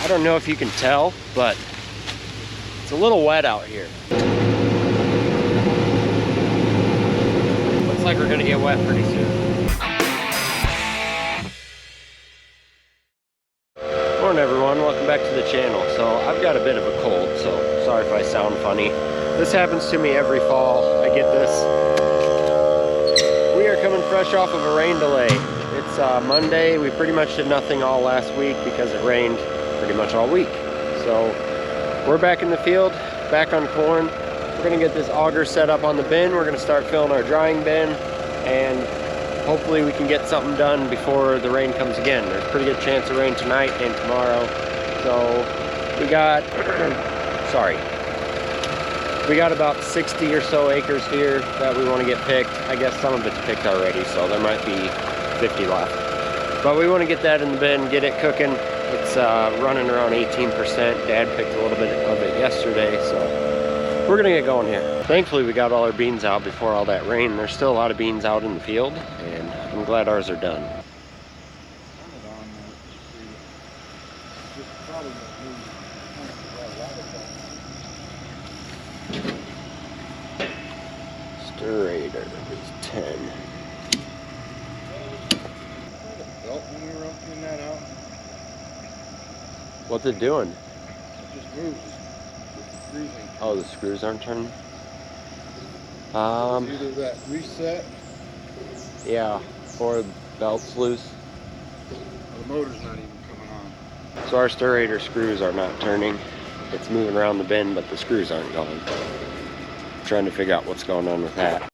I don't know if you can tell, but it's a little wet out here. Looks like we're gonna get wet pretty soon. Morning everyone, welcome back to the channel. So I've got a bit of a cold, so sorry if I sound funny. This happens to me every fall. I get this. We are coming fresh off of a rain delay. It's Monday. We pretty much did nothing all last week because it rained pretty much all week. So we're back in the field, back on corn. We're gonna get this auger set up on the bin. We're gonna start filling our drying bin, and hopefully we can get something done before the rain comes again. There's a pretty good chance of rain tonight and tomorrow. So we got, we got about 60 or so acres here that we want to get picked. I guess some of it's picked already, so there might be 50 left. But we want to get that in the bin, get it cooking. It's running around 18%. Dad picked a little bit of it yesterday, so we're gonna get going here. Thankfully we got all our beans out before all that rain. There's still a lot of beans out in the field, and I'm glad ours are done. Stirrator is 10. What's it doing? It just moves. It's freezing. Oh, the screws aren't turning? Either that reset. Yeah, or the belt's loose. Or the motor's not even coming on. So our Stirrator screws are not turning. It's moving around the bin, but the screws aren't going. I'm trying to figure out what's going on with that.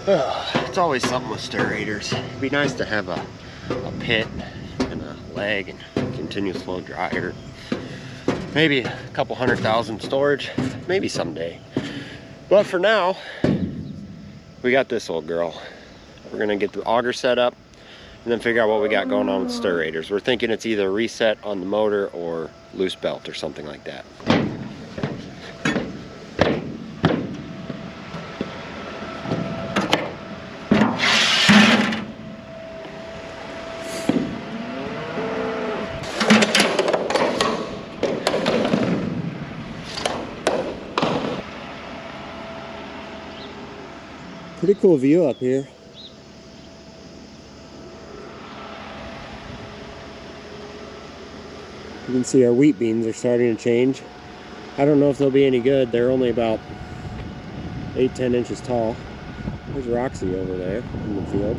It's always something with Stirrators. It'd be nice to have a pit and a leg and continuous flow dryer. Maybe a couple 100,000 storage, maybe someday. But for now, we got this old girl. We're gonna get the auger set up and then figure out what we got going on with Stirrators. We're thinking it's either a reset on the motor or loose belt or something like that. Pretty cool view up here. You can see our wheat beans are starting to change. I don't know if they'll be any good. They're only about 8-10 inches tall. There's Roxy over there in the field.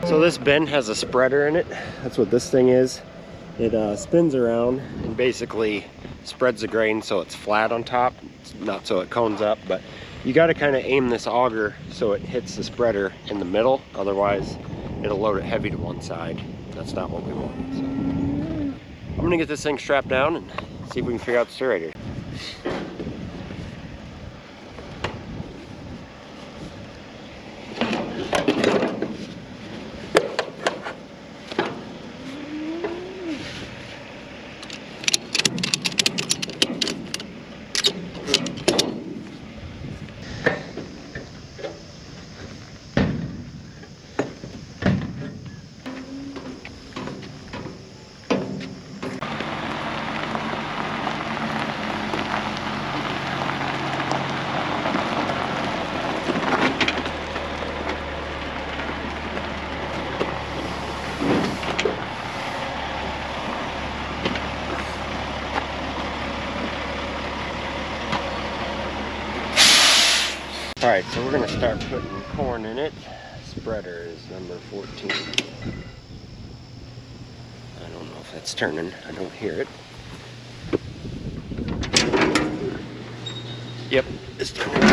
So this bin has a spreader in it. That's what this thing is. It spins around and basically spreads the grain so it's flat on top, not so it cones up, but you got to kind of aim this auger so it hits the spreader in the middle, otherwise it'll load it heavy to one side. That's not what we want. So I'm gonna get this thing strapped down and see if we can figure out the Stirrator. Alright, so we're going to start putting corn in it. Spreader is number 14. I don't know if that's turning. I don't hear it. Yep, it's turning.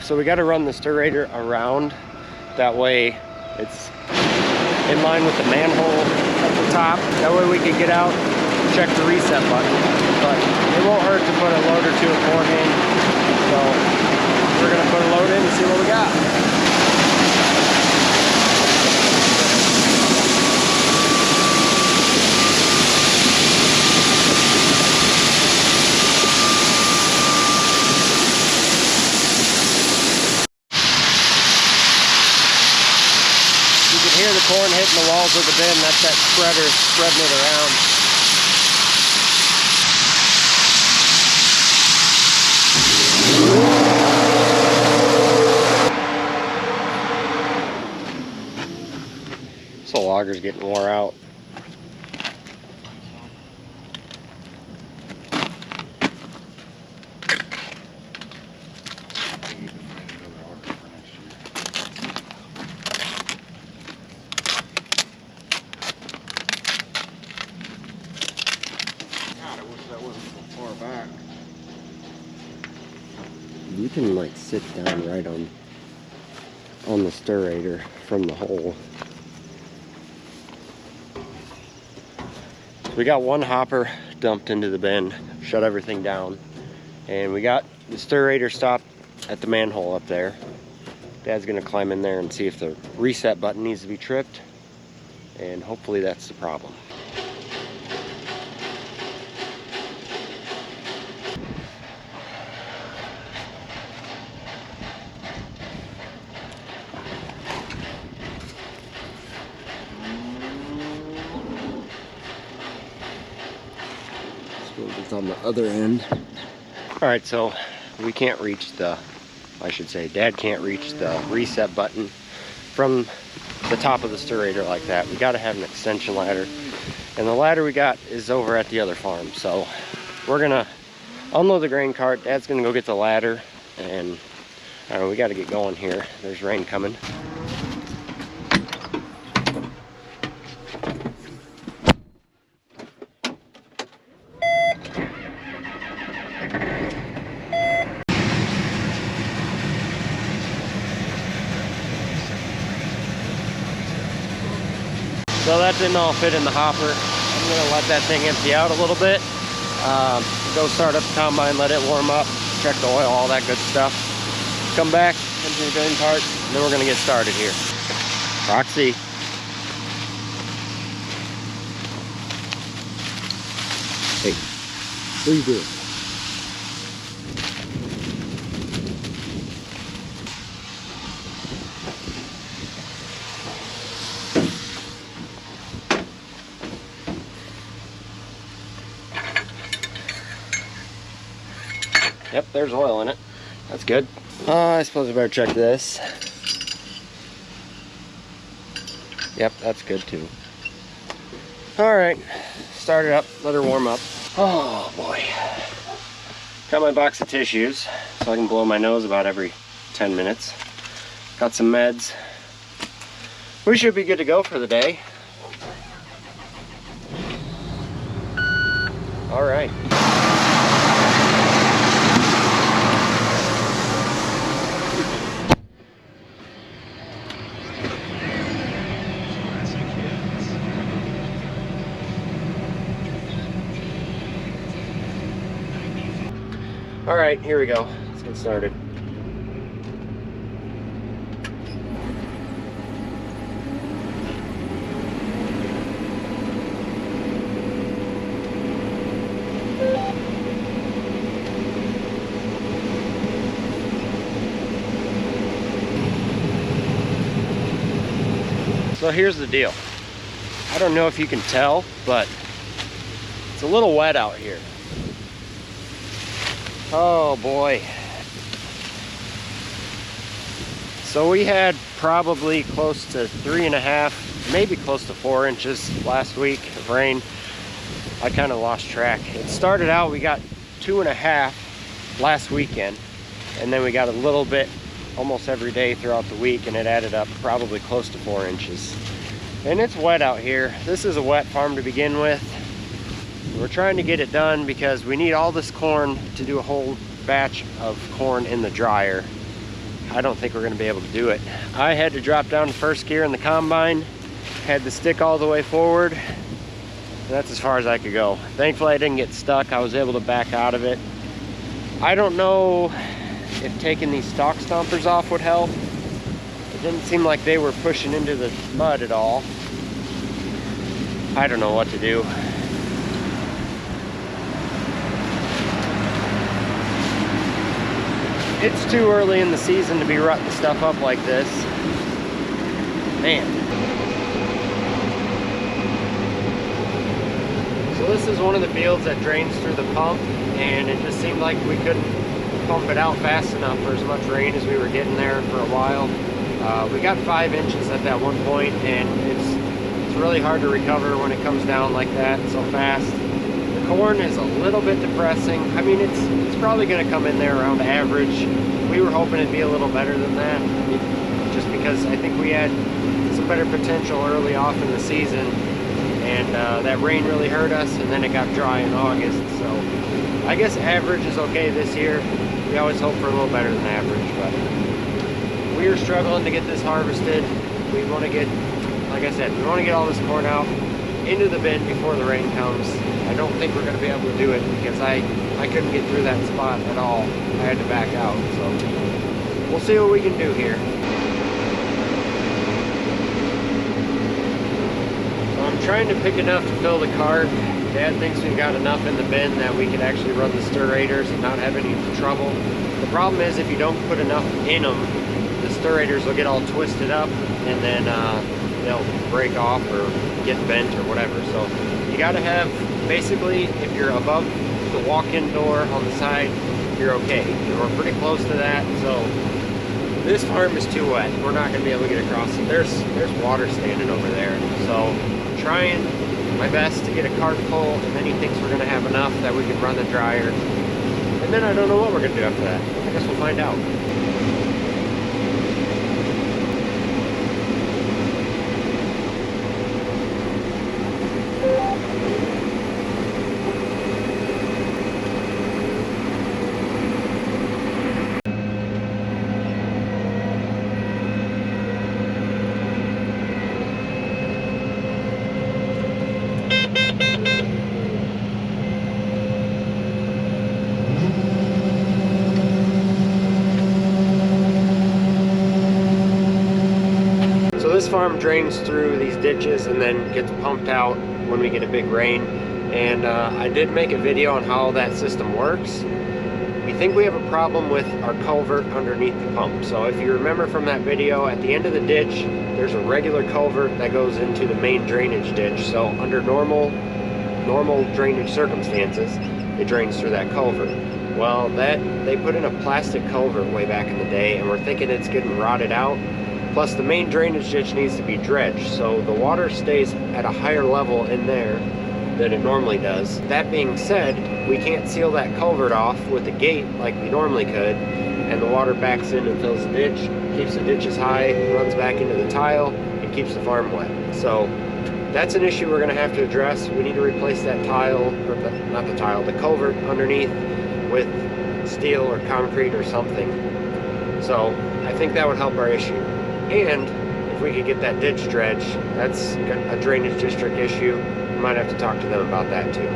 So we got to run the Stirrator around. That way it's in line with the manhole at the top. That way we can get out and check the reset button. But it won't hurt to put a load or two of corn in. So we're gonna put a load in and see what we got. can hear the corn hitting the walls of the bin. That's that spreader spreading it around. So logger's getting wore out. Back. You can like sit down right on the stirrator from the hole. We got one hopper dumped into the bin, shut everything down, and we got the stirrator stopped at the manhole up there. Dad's gonna climb in there and see if the reset button needs to be tripped, and hopefully that's the problem. It's on the other end. All right, so we can't reach the, I should say, Dad can't reach the reset button from the top of the stirrator like that. We got to have an extension ladder, and the ladder we got is over at the other farm. So we're gonna unload the grain cart. Dad's gonna go get the ladder, and we got to get going here. There's rain coming. So that didn't all fit in the hopper. I'm gonna let that thing empty out a little bit. Go start up the combine, let it warm up, check the oil, all that good stuff. Come back, empty the grain cart, and then we're gonna get started here. Roxy. Hey, what are you doing? Yep, there's oil in it. That's good. I suppose I better check this. Yep, that's good too. All right, start it up, let her warm up. Oh boy. Got my box of tissues so I can blow my nose about every 10 minutes. Got some meds. We should be good to go for the day. All right. All right, here we go. Let's get started. So here's the deal. I don't know if you can tell, but it's a little wet out here. Oh boy. So we had probably close to 3.5, maybe close to 4 inches last week of rain. I kind of lost track. It started out, we got 2.5 last weekend, and then we got a little bit almost every day throughout the week, and it added up probably close to 4 inches. And it's wet out here. This is a wet farm to begin with. We're trying to get it done because we need all this corn to do a whole batch of corn in the dryer. I don't think we're going to be able to do it. I had to drop down to first gear in the combine, had the stick all the way forward, and that's as far as I could go. Thankfully I didn't get stuck. I was able to back out of it. I don't know if taking these stalk stompers off would help. It didn't seem like they were pushing into the mud at all. I don't know what to do. It's too early in the season to be rutting stuff up like this. Man. So this is one of the fields that drains through the pump, and it just seemed like we couldn't pump it out fast enough for as much rain as we were getting there for a while. We got 5 inches at that one point, and it's really hard to recover when it comes down like that so fast. The corn is a little bit depressing. I mean, it's probably going to come in there around average. We were hoping it'd be a little better than that, just because I think we had some better potential early off in the season, and that rain really hurt us, and then it got dry in August. So I guess average is okay this year. We always hope for a little better than average, but we are struggling to get this harvested. We want to get, like I said, we want to get all this corn out into the bin before the rain comes. I don't think we're going to be able to do it because I couldn't get through that spot at all. I had to back out, so we'll see what we can do here. So I'm trying to pick enough to fill the cart. Dad thinks we've got enough in the bin that we could actually run the stirrators and not have any trouble. The problem is if you don't put enough in them, the stirrators will get all twisted up, and then they'll break off or get bent or whatever. So you got to have, basically, if you're above the walk-in door on the side, you're okay. We're pretty close to that. So this farm is too wet. We're not going to be able to get across it. There's water standing over there. So I'm trying my best to get a cart full, and then he thinks we're going to have enough that we can run the dryer. And then I don't know what we're going to do after that. I guess we'll find out. This farm drains through these ditches and then gets pumped out when we get a big rain, and I did make a video on how that system works. We think we have a problem with our culvert underneath the pump. So if you remember from that video, at the end of the ditch there's a regular culvert that goes into the main drainage ditch. So under normal drainage circumstances, it drains through that culvert. Well, they put in a plastic culvert way back in the day, and we're thinking it's getting rotted out. Plus the main drainage ditch needs to be dredged, so the water stays at a higher level in there than it normally does. That being said, we can't seal that culvert off with a gate like we normally could, and the water backs in and fills the ditch, keeps the ditches high, runs back into the tile, and keeps the farm wet. So that's an issue we're going to have to address. We need to replace that tile, or not the tile, the culvert underneath with steel or concrete or something. So I think that would help our issue. And if we could get that ditch dredged, that's a drainage district issue. We might have to talk to them about that too.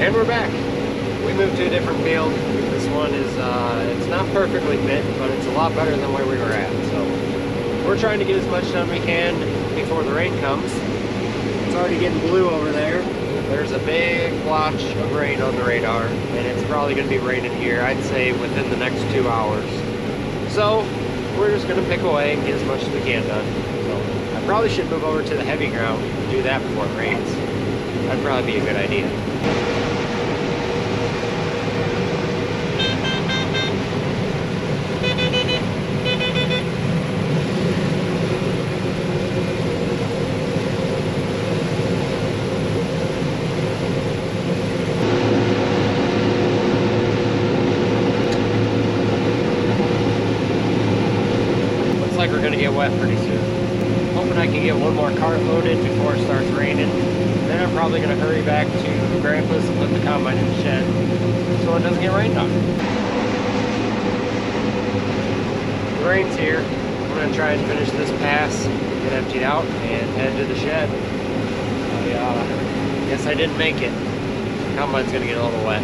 And we're back. We moved to a different field. This one is, it's not perfectly fit, but it's a lot better than where we were at. So we're trying to get as much done we can before the rain comes. It's already getting blue over there. There's a big blotch of rain on the radar, and it's probably going to be raining here, I'd say, within the next 2 hours. So we're just going to pick away and get as much as we can done. So I probably should move over to the heavy ground and do that before it rains. That'd probably be a good idea. Like we're gonna get wet pretty soon. Hoping I can get one more cart loaded before it starts raining. Then I'm probably gonna hurry back to Grandpa's and put the combine in the shed so it doesn't get rained on. The rain's here. I'm gonna try and finish this pass, get emptied out, and head to the shed. I guess I didn't make it. Combine's gonna get a little wet.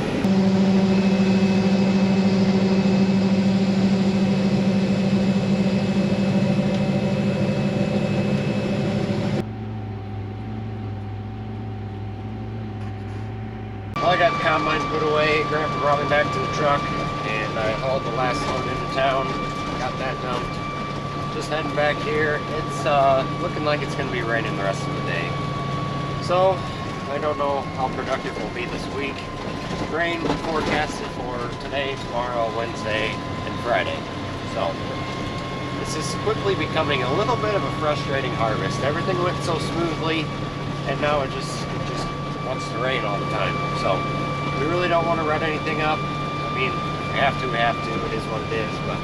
Well, I got the combine put away. Grandpa brought me back to the truck, and I hauled the last load into town. Got that dumped. Just heading back here. It's looking like it's going to be raining the rest of the day. So, I don't know how productive it'll be this week. Rain forecasted for today, tomorrow, Wednesday, and Friday. So, this is quickly becoming a little bit of a frustrating harvest. Everything went so smoothly, and now it just wants to rain all the time. So, we really don't want to rut anything up. I mean, we have to. It is what it is, but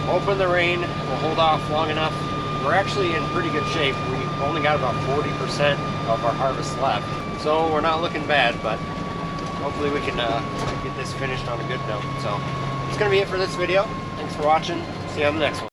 hoping the rain will hold off long enough. We're actually in pretty good shape. We've only got about 40% of our harvest left. So we're not looking bad, but hopefully we can get this finished on a good note. So it's going to be it for this video. Thanks for watching. See you on the next one.